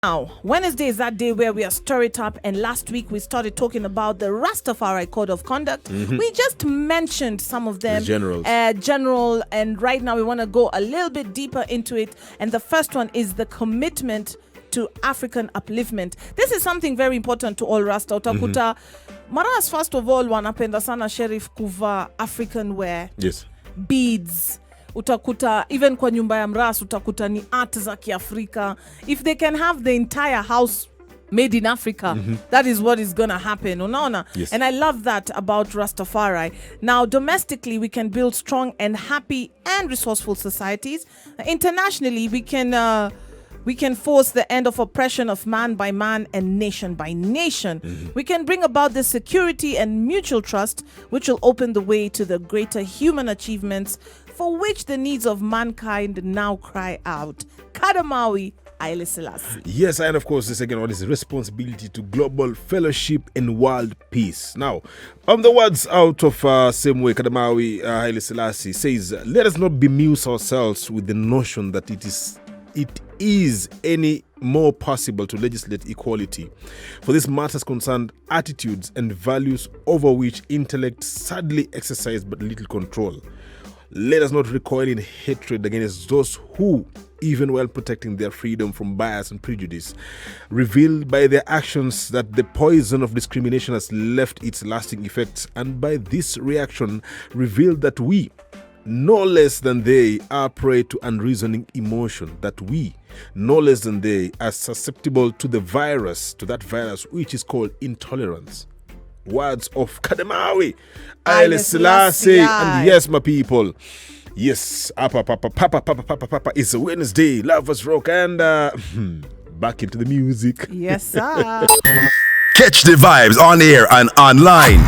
Now, Wednesday is that day where we are stir it up, and last week we started talking about the Rastafari Code of Conduct. We just mentioned some of them, general, and right now we want to go a little bit deeper into it. And the first one is the commitment to African upliftment. This is something very important to all Rasta. Utakuta Maras, first of all, wanapenda sana Sheriff kuva African wear, beads. Utakuta even kwa nyumba ya mras utakuta ni art za Kiafrika. If they can have the entire house made in Africa, that is what is gonna happen. Unaona? Yes. And I love that about Rastafari. Now, domestically, we can build strong and happy and resourceful societies. Internationally, we can force the end of oppression of man by man and nation by nation. We can bring about the security and mutual trust, which will open the way to the greater human achievements for which the needs of mankind now cry out. Kadamawi Haile Selassie. Yes, and of course, the second one is responsibility to global fellowship and world peace. Now, on the words out of same way, Kadamawi Haile Selassie says, let us not bemuse ourselves with the notion that it is any more possible to legislate equality. For this matters concerned attitudes and values over which intellect sadly exercise but little control. Let us not recoil in hatred against those who, even while protecting their freedom from bias and prejudice, reveal by their actions that the poison of discrimination has left its lasting effects, and by this reaction reveal that we, no less than they, are prey to unreasoning emotion, that we, no less than they, are susceptible to that virus which is called intolerance. Words of Kadamawi Haile Selassie. And yes, my people, yes, Papa, it's a Wednesday, Lovers Rock, and back into the music. Yes, sir. Catch the vibes on air and online.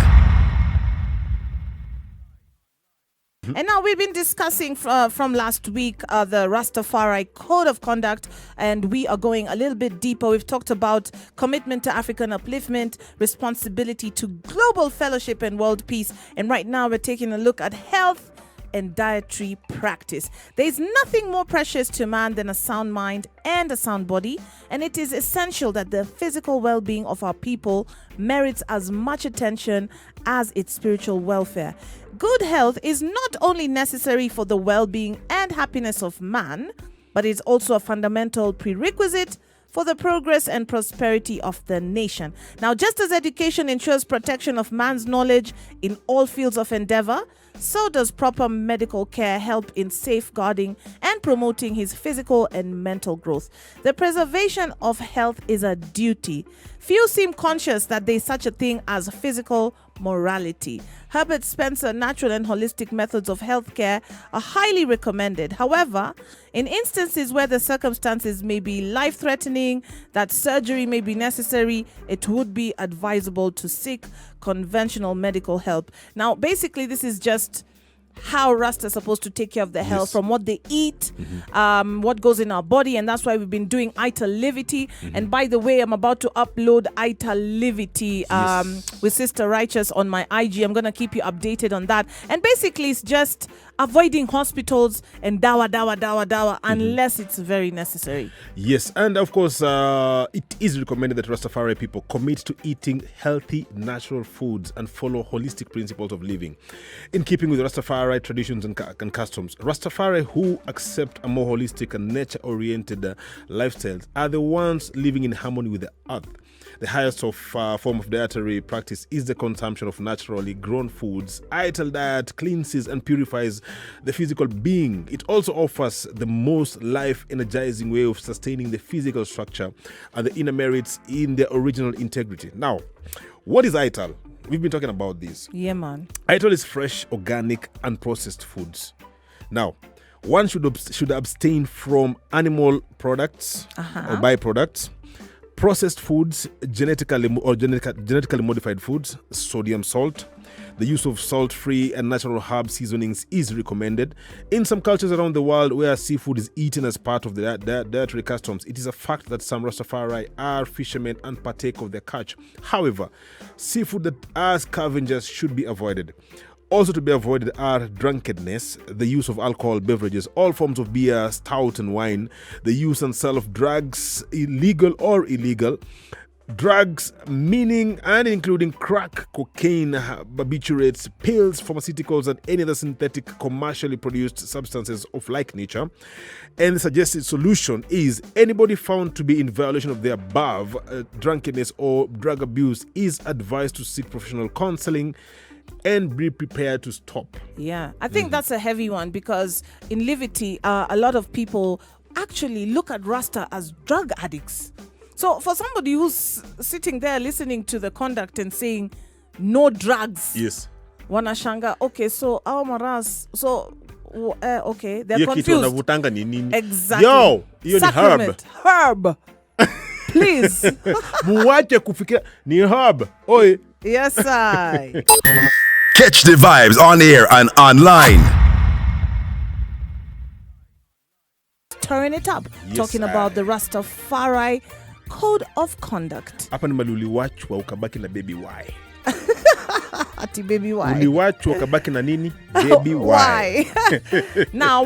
And now we've been discussing from last week the Rastafari Code of Conduct, and we are going a little bit deeper. We've talked about commitment to African upliftment, responsibility to global fellowship and world peace, and right now we're taking a look at health and dietary practice. There is nothing more precious to man than a sound mind and a sound body, and it is essential that the physical well-being of our people merits as much attention as its spiritual welfare. Good health is not only necessary for the well-being and happiness of man, but it's also a fundamental prerequisite for the progress and prosperity of the nation. Now, just as education ensures protection of man's knowledge in all fields of endeavor, so does proper medical care help in safeguarding and promoting his physical and mental growth. The preservation of health is a duty. Few seem conscious that there is such a thing as physical morality. Herbert Spencer natural and holistic methods of healthcare are highly recommended. However, in instances where the circumstances may be life-threatening, that surgery may be necessary, it would be advisable to seek conventional medical help. Now, basically, this is just how Rasta is supposed to take care of their health, from what they eat, what goes in our body, and that's why we've been doing Italivity. And by the way, I'm about to upload Italivity with Sister Righteous on my IG. I'm going to keep you updated on that. And basically, it's just avoiding hospitals and dawa unless it's very necessary. Yes, and of course, it is recommended that Rastafari people commit to eating healthy, natural foods and follow holistic principles of living. In keeping with Rastafari traditions and customs, Rastafari who accept a more holistic and nature-oriented lifestyles are the ones living in harmony with the earth. The highest form of dietary practice is the consumption of naturally grown foods. Ital diet cleanses and purifies the physical being. It also offers the most life-energizing way of sustaining the physical structure and the inner merits in their original integrity. Now, what is Ital? We've been talking about this. Yeah, man. Ital is fresh, organic, and processed foods. Now, one should abstain from animal products or byproducts, processed foods, genetically modified foods, sodium salt. The use of salt-free and natural herb seasonings is recommended. In some cultures around the world where seafood is eaten as part of the dietary customs, it is a fact that some Rastafari are fishermen and partake of their catch. However, seafood that are scavengers should be avoided. Also to be avoided are drunkenness, the use of alcohol beverages, all forms of beer, stout and wine, the use and sale of drugs, illegal or illegal, drugs meaning and including crack, cocaine, barbiturates, pills, pharmaceuticals, and any other synthetic commercially produced substances of like nature. And the suggested solution is anybody found to be in violation of the above, drunkenness or drug abuse, is advised to seek professional counseling and be prepared to stop. Yeah, I think that's a heavy one because in Livity, a lot of people actually look at Rasta as drug addicts. So for somebody who's sitting there listening to the conduct and saying no drugs, Yes. wanashanga, okay, so our maras, so okay, they're Hiyo kitu confused. wanavutanga ni nini? Exactly. Yo, hiyo ni herb. Herb. Please. Muwache kufikia ni herb. Oi. Yes, I. Catch the vibes on air and online. Turn it up. Yes, Talking about the Rastafari Code of Conduct. Hapa ni mali uliwachwa ukabaki na baby why. Ati baby, why? Uliwachwa ukabaki na nini? Baby why. Now,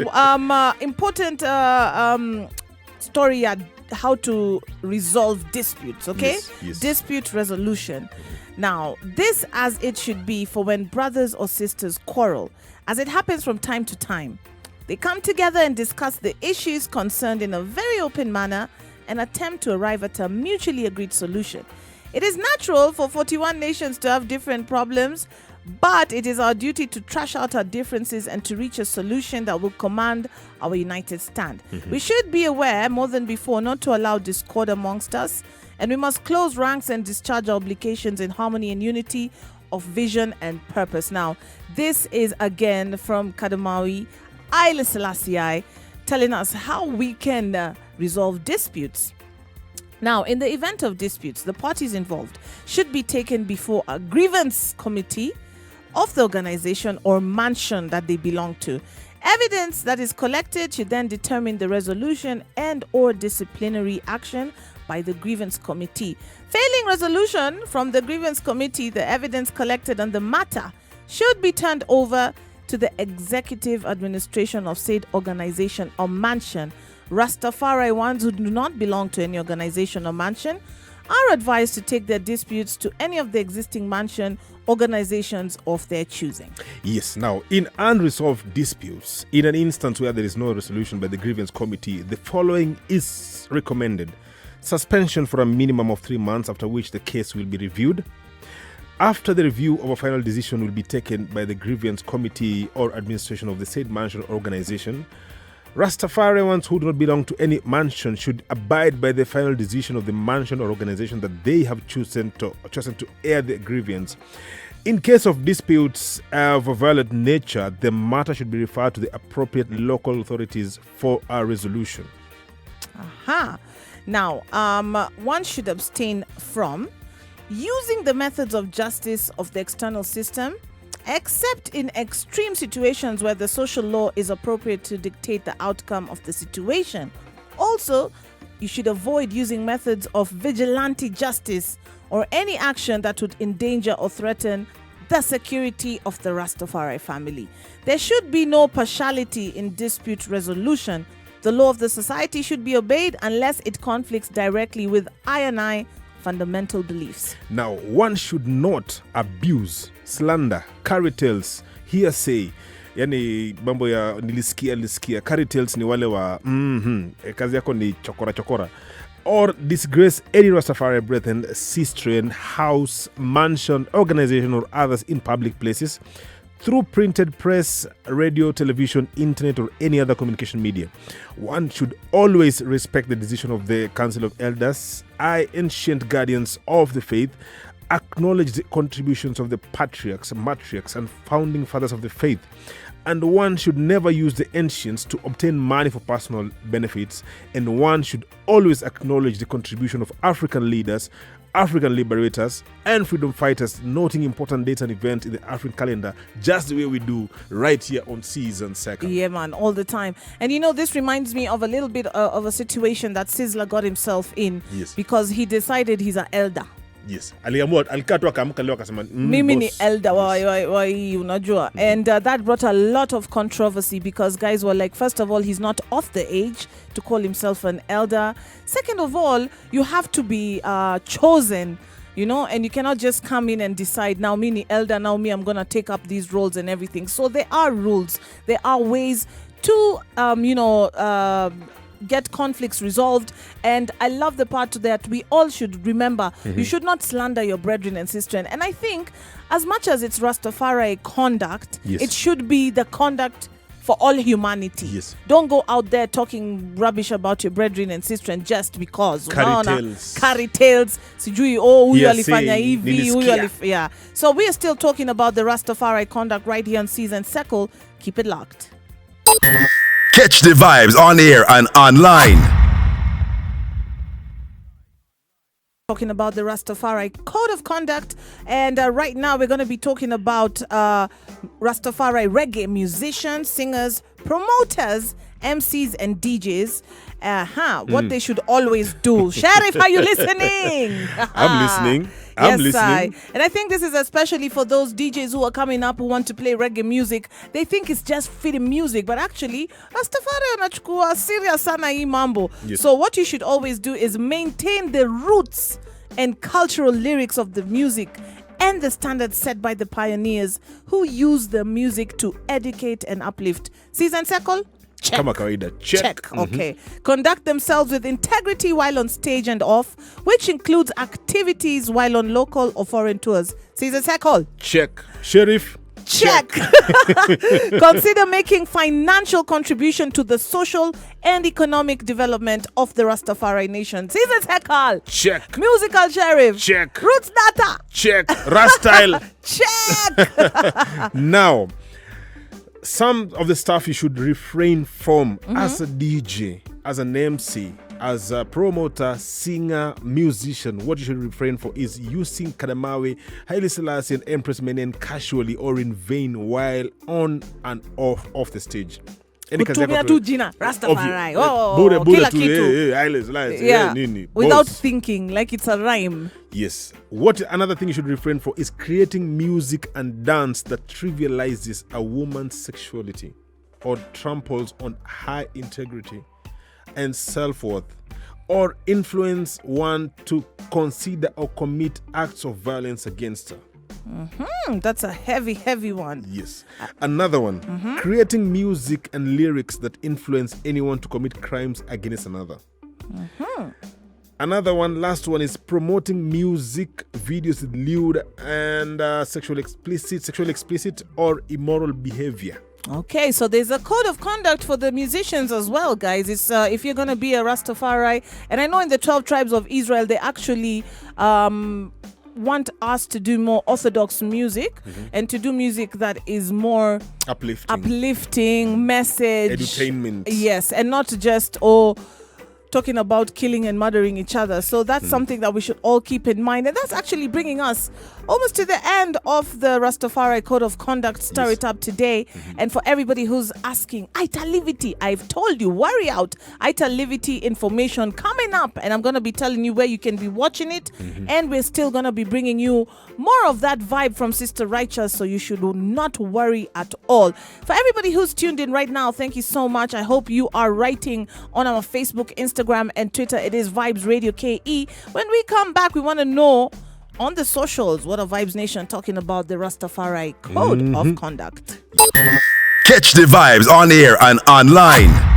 important story at how to resolve disputes, okay? Yes. Dispute resolution. Now, this as it should be for when brothers or sisters quarrel, as it happens from time to time. They come together and discuss the issues concerned in a very open manner and attempt to arrive at a mutually agreed solution. It is natural for 41 nations to have different problems, but it is our duty to trash out our differences and to reach a solution that will command our united stand. We should be aware more than before not to allow discord amongst us, and we must close ranks and discharge our obligations in harmony and unity of vision and purpose. Now, this is again from Kadamawi Haile Selassie telling us how we can resolve disputes. Now, in the event of disputes, the parties involved should be taken before a grievance committee of the organization or mansion that they belong to. Evidence that is collected should then determine the resolution and or disciplinary action by the grievance committee. Failing resolution from the grievance committee, the evidence collected on the matter should be turned over to the executive administration of said organization or mansion. Rastafari ones who do not belong to any organization or mansion are advised to take their disputes to any of the existing mansion organizations of their choosing. Yes. Now, in unresolved disputes, in an instance where there is no resolution by the grievance committee, the following is recommended. Suspension for a minimum of 3 months, after which the case will be reviewed. After the review of a final decision will be taken by the grievance committee or administration of the said mansion organization. Rastafarians who do not belong to any mansion should abide by the final decision of the mansion or organization that they have chosen to air the grievance. In case of disputes of a violent nature, the matter should be referred to the appropriate local authorities for a resolution. Now, one should abstain from using the methods of justice of the external system, except in extreme situations where the social law is appropriate to dictate the outcome of the situation. Also, you should avoid using methods of vigilante justice or any action that would endanger or threaten the security of the Rastafari family. There should be no partiality in dispute resolution. The law of the society should be obeyed unless it conflicts directly with I fundamental beliefs. Now, one should not abuse, slander, carry tales, hearsay. Yani mambo ya nilisikia. Carry tales ni wale wa kazi yako ni chokora. Or disgrace any Rastafari brethren, sister, house, mansion, organization, or others in public places through printed press, radio, television, internet, or any other communication media. One should always respect the decision of the Council of Elders, ancient guardians of the faith, acknowledge the contributions of the patriarchs, matriarchs, and founding fathers of the faith. And one should never use the ancients to obtain money for personal benefits. And one should always acknowledge the contribution of African leaders, African liberators, and freedom fighters, noting important dates and events in the African calendar, just the way we do right here on Season 2nd. Yeah, man, all the time. And you know, this reminds me of a little bit of a situation that Sizzler got himself in. Yes. Because he decided he's an elder. Yes. Alikaa tu akaamka leo akasema mimi ni boss. elder wa hii unajua. And that brought a lot of controversy because guys were like, first of all, he's not of the age to call himself an elder. Second of all, you have to be chosen, you know, and you cannot just come in and decide, now me ni elder, now me I'm going to take up these roles and everything. So there are rules, there are ways to get conflicts resolved. And I love the part that we all should remember, you should not slander your brethren and sistren. And I think as much as it's Rastafari conduct, Yes. it should be the conduct for all humanity. Yes. Don't go out there talking rubbish about your brethren and sistren just because. Carry tales. Sijui, huyu Yes, alifanya say, hivi, huyu nilisikia. yeah. So we are still talking about the Rastafari conduct right here on Season Circle. Keep it locked. Catch the vibes on air and online. Talking about the Rastafari Code of Conduct, and right now we're going to be talking about Rastafari reggae musicians, singers, promoters, MCs, and DJs. What they should always do. Sheriff, are you listening? I'm listening. Yes, listening. And I think this is especially for those DJs who are coming up who want to play reggae music. They think it's just fitting music, but actually, Rastafari anachukua serious sana hii mambo. Yes. So what you should always do is maintain the roots and cultural lyrics of the music and the standards set by the pioneers who use the music to educate and uplift. Season Circle? Check. Kama kawaida. Check. Okay. Conduct themselves with integrity while on stage and off, which includes activities while on local or foreign tours. Season Circle? Check. Sheriff? Check. Consider making financial contribution to the social and economic development of the Rastafari nation. Season Circle? Check. Musical Sheriff? Check. Roots Data? Check. Rastyle? Check. Now, some of the stuff you should refrain from as a DJ, as an MC, as a promoter, singer, musician. What you should refrain for is using Kadamawi, Haile Selassie, and Empress Menen casually or in vain while on and off the stage. Kutumia tu jina Rastafari. Bure Kila tu, kitu. Haile Selassie, Yeah. nini, Without boss. thinking, like it's a rhyme. Yes. What another thing you should refrain for is creating music and dance that trivializes a woman's sexuality or tramples on her integrity and self-worth or influence one to consider or commit acts of violence against her. That's a heavy one. Yes. Another one, creating music and lyrics that influence anyone to commit crimes against another. Another one, last one, is promoting music videos with lewd and sexually explicit or immoral behavior. Okay, so there's a code of conduct for the musicians as well, guys. It's if you're going to be a Rastafari, and I know in the 12 tribes of Israel, they actually want us to do more orthodox music and to do music that is more uplifting message, edutainment. Yes, and not just talking about killing and murdering each other. So that's something that we should all keep in mind. And that's actually bringing us almost to the end of the Rastafari Code of Conduct. Stir it up today. And for everybody who's asking, Italivity, I've told you, worry out. Italivity information coming up. And I'm going to be telling you where you can be watching it. And we're still going to be bringing you more of that vibe from Sister Righteous. So you should not worry at all. For everybody who's tuned in right now, thank you so much. I hope you are writing on our Facebook, Instagram, and Twitter. It is Vibes Radio KE. When we come back, we want to know on the socials what are Vibes Nation talking about the Rastafari Code of Conduct. Catch the vibes on air and online.